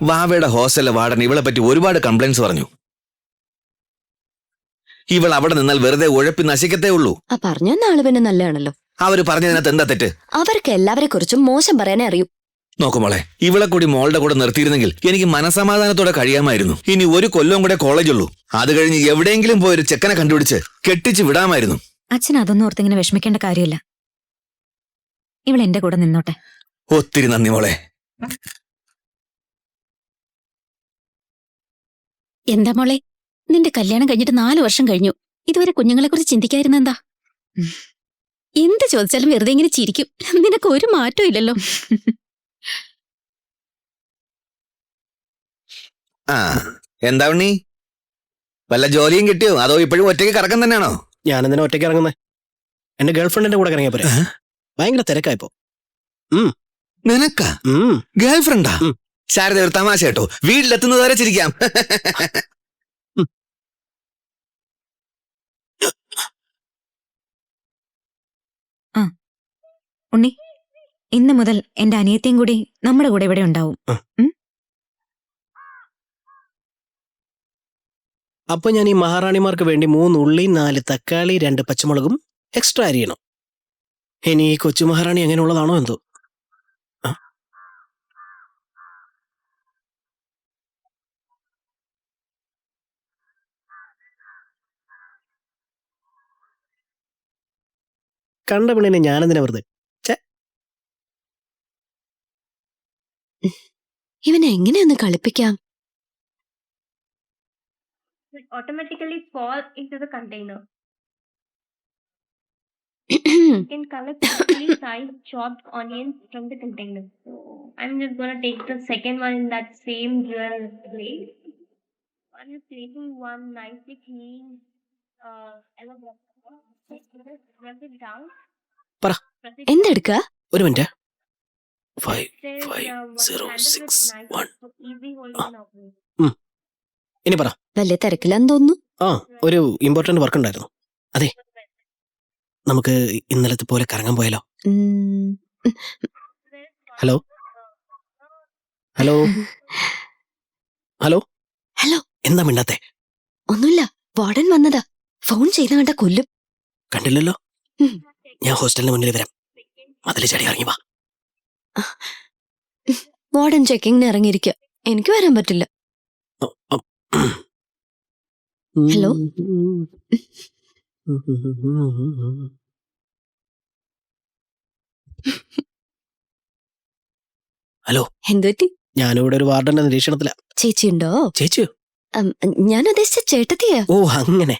വാവയുടെ ഹോസ്റ്റലിലെ വാർഡൻ ഇവളെ പറ്റി ഒരുപാട് കംപ്ലൈന്റ്സ് പറഞ്ഞു. ഇവൾ അവിടെ നിന്നാൽ വെറുതെ ഉഴപ്പി നശിക്കത്തേ ഉള്ളൂ. പറഞ്ഞ ആള് പിന്നെ നല്ലതാണല്ലോ. അവര് പറഞ്ഞതിനകത്ത് എന്താ തെറ്റ്? അവർക്ക് എല്ലാവരെ കുറിച്ചും മോശം പറയാനേ അറിയൂ. നോക്കുമോളെ, ഇവളെ കൂടി മോളുടെ കൂടെ നിർത്തിയിരുന്നെങ്കിൽ എനിക്ക് മനസമാധാനത്തോടെ കഴിയാമായിരുന്നു. ഇനി ഒരു കൊല്ലം കൂടെ കോളേജുള്ളൂ. അത് കഴിഞ്ഞ് എവിടെയെങ്കിലും പോയൊരു ചെക്കനെ കണ്ടുപിടിച്ച് കെട്ടിച്ച് വിടാമായിരുന്നു. അച്ഛൻ അതൊന്നും ഓർത്തിങ്ങനെ വിഷമിക്കേണ്ട കാര്യമില്ല. ഇവൾ എന്റെ കൂടെ നിന്നോട്ടെ. ഒത്തിരി നന്ദി മോളെ. എന്താ മോളെ, നിന്റെ കല്യാണം കഴിഞ്ഞിട്ട് 4 വർഷം കഴിഞ്ഞു. ഇതുവരെ കുഞ്ഞുങ്ങളെ കുറിച്ച് ചിന്തിക്കായിരുന്ന എന്താ? എന്ത് ചോദിച്ചാലും വെറുതെ ഇങ്ങനെ ചിരിക്കും. നിനക്ക് ഒരു മാറ്റവും ഇല്ലല്ലോ. എന്താ ഉണ്ണി, വല്ല ജോലിയും കിട്ടിയോ അതോ ഇപ്പോഴും ഒറ്റയ്ക്ക് കറക്കം തന്നെയാണോ? ഞാനെന്തിനാ ഒറ്റയ്ക്ക് ഇറങ്ങുന്നേ? എന്റെ ഗേൾഫ്രണ്ടിന്റെ കൂടെ ഇറങ്ങിയ പോരെ. ഭയങ്കര തിരക്കായിപ്പോ. നിനക്കാ ഗേൾഫ്രണ്ടാ? ശാരദ, ഒരു തമാശ കേട്ടോ. വീട്ടിലെത്തുന്നത് വരെ ചിരിക്കാം. ഉണ്ണി, ഇന്ന് മുതൽ എന്റെ അനിയത്തിയും കൂടി നമ്മുടെ കൂടെ ഇവിടെ ഉണ്ടാവും. അപ്പൊ ഞാൻ ഈ മഹാറാണിമാർക്ക് വേണ്ടി 3 ഉള്ളി, 4 തക്കാളി, 2 പച്ചമുളകും എക്സ്ട്രാ അരിയണം. ഇനി ഈ കൊച്ചു മഹാറാണി എങ്ങനെയുള്ളതാണോ എന്തോ. കണ്ട പെണ്ണിനെ ഞാനെന്തിനാ വെറുതെ. ഇവനെ എങ്ങനെയൊന്ന് കളിപ്പിക്കാം? Automatically fall into the container. You can collect equally sized chopped onions from the container. So I'm just gonna take the second one in that same dual plate. I'm just taking one nicely clean rub it down. എന്തെടുക്ക? ഒരു minute. 5506 ഇനി പറ. വലിയ തിരക്കിലാന്ന് തോന്നുന്നു. ഒരു important work ഉണ്ടായിരുന്നു. അതെ, നമുക്ക് ഇന്നലത്തെ പോലെ കറങ്ങാൻ പോയാലോ? Hello hello hello hello. എന്താ മിണ്ടാത്തെ? ഒന്നുമില്ല, വാർഡൻ വന്നതാ. ഫോൺ ചെയ്ത കണ്ട കൊല്ലും. കണ്ടില്ലല്ലോ. ഞാൻ ഹോസ്റ്റലിന് മുന്നിൽ വരാം. മതില് ചാടി ഇറങ്ങി വാ. വാർഡൻ ചെക്കിങ്ങിന് ഇറങ്ങിയിരിക്കുക. എനിക്ക് വരാൻ പറ്റില്ല. ഹലോ. ഹലോ. എന്തുപറ്റി? ഞാനിവിടെ ഒരു വാർഡന്റെ നിരീക്ഷണത്തില. ചേച്ചി ഉണ്ടോ? ചേച്ചിയോ? ഞാൻ ഉദ്ദേശിച്ച ചേട്ടത്തിയാ. ഓ, അങ്ങനെ.